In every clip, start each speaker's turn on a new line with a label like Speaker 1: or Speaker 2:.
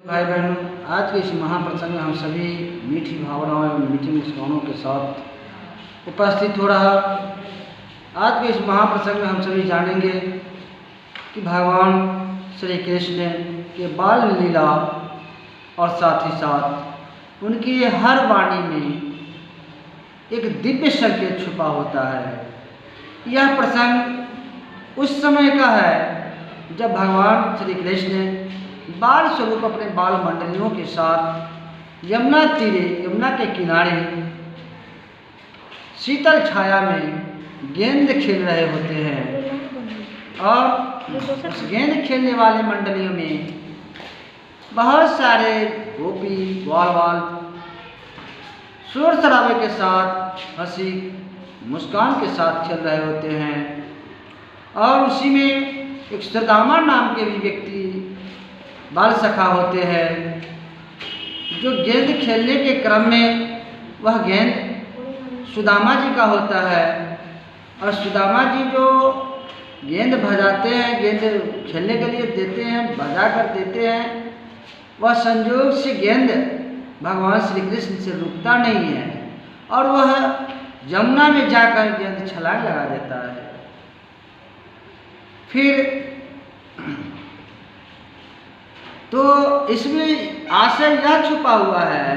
Speaker 1: भाई बहनों, आज के इस महाप्रसंग में हम सभी मीठी भावनाओं एवं मीठी मुस्कानों के साथ उपस्थित हो रहा। आज के इस महाप्रसंग में हम सभी जानेंगे कि भगवान श्री कृष्ण के बाल लीला और साथ ही साथ उनकी हर वाणी में एक दिव्य संकेत छुपा होता है। यह प्रसंग उस समय का है जब भगवान श्री कृष्ण बाल स्वरूप अपने बाल मंडलियों के साथ यमुना के किनारे शीतल छाया में गेंद खेल रहे होते हैं और उस गेंद खेलने वाले मंडलियों में बहुत सारे गोपी ग्वाल शोर शराबे के साथ हंसी मुस्कान के साथ खेल रहे होते हैं। और उसी में एक सुदामा नाम के भी व्यक्ति बाल सखा होते हैं जो गेंद खेलने के क्रम में वह गेंद सुदामा जी का होता है। और सुदामा जी जो गेंद बजाते हैं, गेंद खेलने के लिए देते हैं, बजा कर देते हैं, वह संयोग से गेंद भगवान श्री कृष्ण से रुकता नहीं है और वह यमुना में जाकर गेंद छलांग लगा देता है। फिर तो इसमें आशय यह छुपा हुआ है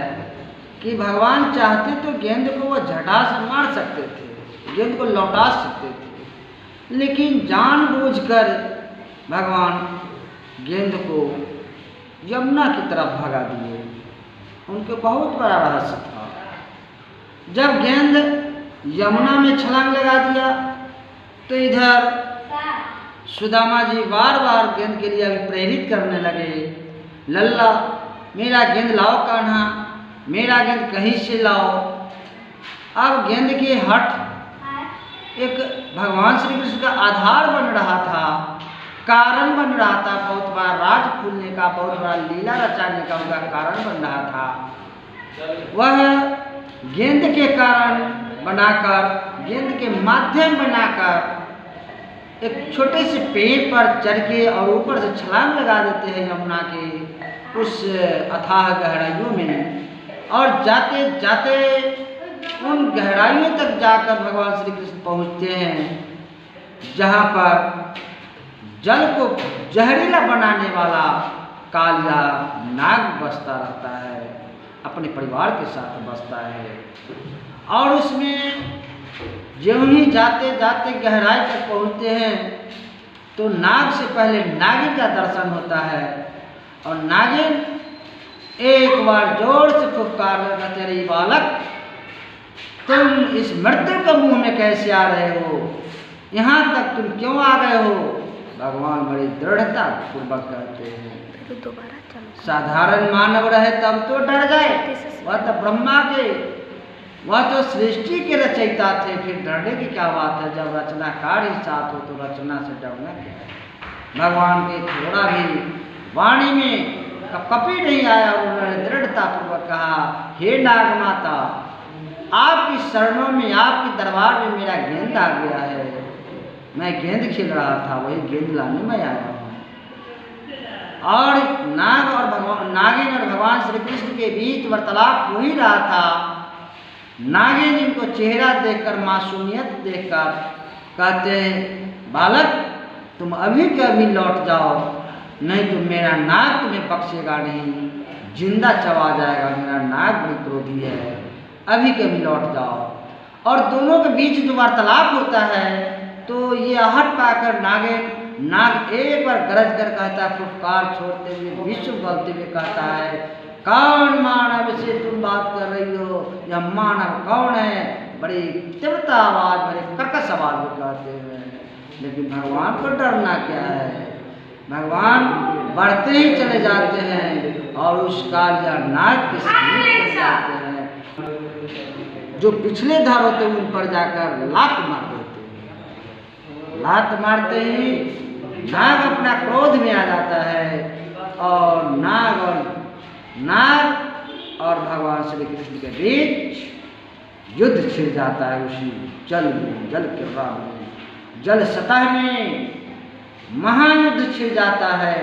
Speaker 1: कि भगवान चाहते तो गेंद को वह झटा से मार सकते थे, गेंद को लौटा सकते थे, लेकिन जानबूझकर भगवान गेंद को यमुना की तरफ भगा दिए। उनके बहुत बड़ा रहस्य था। जब गेंद यमुना में छलांग लगा दिया तो इधर सुदामा जी बार बार गेंद के लिए अभी प्रेरित करने लगे, लल्ला मेरा गेंद लाओ कान्हा, मेरा गेंद कहीं से लाओ। अब गेंद के हठ एक भगवान श्री कृष्ण का आधार बन रहा था, कारण बन रहा था, बहुत बड़ा राज खुलने का, बहुत बड़ा लीला रचाने का उनका कारण बन रहा था। वह गेंद के कारण बनाकर, गेंद के माध्यम बनाकर एक छोटे से पेड़ पर चढ़ के और ऊपर से छलांग लगा देते हैं यमुना के उस अथाह गहराइयों में। और जाते जाते उन गहराइयों तक जाकर भगवान श्री कृष्ण पहुँचते हैं जहाँ पर जल को जहरीला बनाने वाला कालिया नाग बसता रहता है, अपने परिवार के साथ बसता है। और उसमें ज्यों ही जाते जाते गहराई तक पहुँचते हैं तो नाग से पहले नागिन का दर्शन होता है। और नागिन एक बार जोर से फुफकार लगा, तेरे बालक तुम इस मृत्यु के मुंह में कैसे आ रहे हो, यहाँ तक तुम क्यों आ गए हो। भगवान बड़ी दृढ़ता पूर्वक कहते हैं, साधारण मानव रहे तब तो डर जाए, वह तो ब्रह्मा के, वह तो सृष्टि के रचयिता थे, फिर डरने की क्या बात है। जब रचनाकार ही साथ हो तो रचना से डरना क्या है। भगवान के थोड़ा भी वाणी में कपी नहीं आया। उन्होंने दृढ़ता पूर्वक कहा, हे नाग माता, आपकी शरणों में, आपके दरबार में मेरा गेंद आ गया है, मैं गेंद खेल रहा था, वही गेंद लाने में आया हूँ। और नागिन और भगवान श्री कृष्ण के बीच वार्तालाप हो ही रहा था। नागिन इनको चेहरा देखकर, मासूमियत देखकर कहते हैं, बालक तुम अभी के अभी लौट जाओ, नहीं तो मेरा नाग तुम्हें बख्शेगा नहीं, जिंदा चबा जाएगा, मेरा नाग बड़ी क्रोधी है, अभी के अभी लौट जाओ। और दोनों के बीच जो वार्तालाप होता है तो ये आहट पाकर नाग एक बार गरज कर कहता है, फुफकार छोड़ते हुए, विश्व गलते हुए कहता है, कौन मानव से तुम बात कर रही हो, यह मानव कौन है। बड़ी तीव्र आवाज, बड़े कर्कश आवाज में कहते हैं। लेकिन भगवान को डरना क्या है, भगवान बढ़ते ही चले जाते हैं और उस कालिया नाग के समीप जाते हैं। जो पिछले धार होते हैं उन पर जाकर लात मार देते हैं। लात मारते ही नाग अपना क्रोध में आ जाता है और नाग और भगवान श्री कृष्ण के बीच युद्ध छिड़ जाता है। उसी जल में, जल के राह में, जल सतह में महायुद्ध छिड़ जाता है।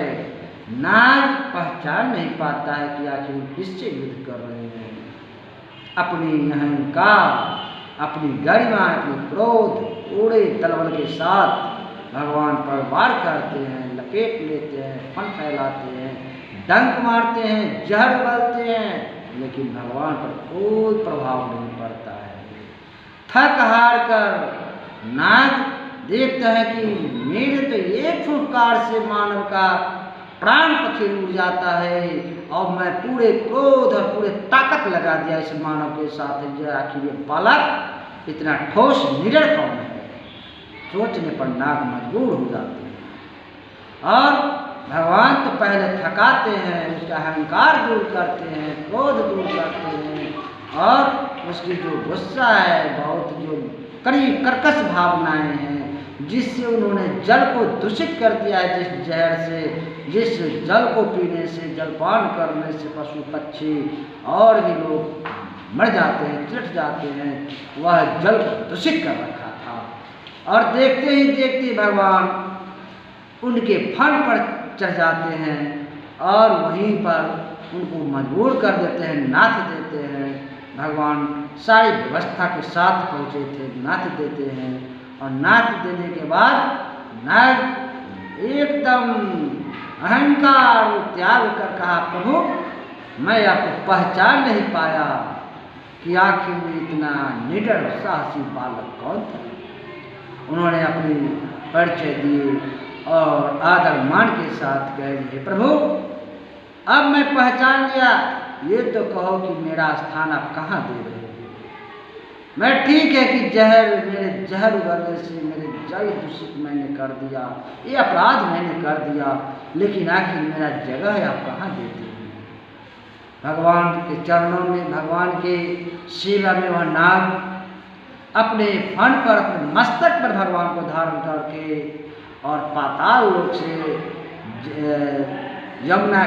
Speaker 1: नाग पहचान नहीं पाता है कि आखिर वो किससे युद्ध कर रहे हैं। अपनी अहंकार, अपनी गरिमा, अपनी क्रोध उड़े तलवल के साथ भगवान पर वार करते हैं, लपेट लेते हैं, फन फैलाते हैं, डंक मारते हैं, जहर उगलते हैं, लेकिन भगवान पर कोई प्रभाव नहीं पड़ता है। थक हार कर नाग देखते हैं कि मेरे तो एक फुफकार से मानव का प्राण पखेर उड़ जाता है और मैं पूरे क्रोध और पूरे ताकत लगा दिया इस मानव के साथ। जो आखिर ये बालक इतना ठोस निडर कौन है। सोचने पर नाग मजबूर हो जाते हैं और भगवान तो पहले थकाते हैं, उसका अहंकार दूर करते हैं, क्रोध दूर करते हैं और उसकी जो गुस्सा है, बहुत जो कड़ी कर्कश भावनाएं हैं, जिससे उन्होंने जल को दूषित कर दिया है, जिस जहर से, जिस जल को पीने से, जलपान करने से पशु पक्षी और भी लोग मर जाते हैं, चिढ़ जाते हैं, वह जल को दूषित कर रखा था। और देखते ही देखते भगवान उनके फन पर चढ़ जाते हैं और वहीं पर उनको मजबूर कर देते हैं, नाथ देते हैं। भगवान सारी व्यवस्था के साथ पहुँचे थे, नाथ देते हैं और नाथ देने के बाद नाग एकदम अहंकार त्याग कर कहा, प्रभु मैं आपको पहचान नहीं पाया कि आखिर में इतना निडर साहसी बालक कौन था। उन्होंने अपनी परिचय दिए और आदर मान के साथ कह दिए, प्रभु अब मैं पहचान लिया, ये तो कहो कि मेरा स्थान आप कहाँ दे रहे हो। मैं ठीक है कि मेरे जहर उगलने से मेरे जल दूषित मैंने कर दिया, ये अपराध मैंने कर दिया, लेकिन आखिर मेरा जगह है आप कहाँ देते हैं। भगवान के चरणों में, भगवान के सेवा में वह नाग अपने फन पर, अपने मस्तक पर भगवान को धारण करके और पाताल लोक से यमुना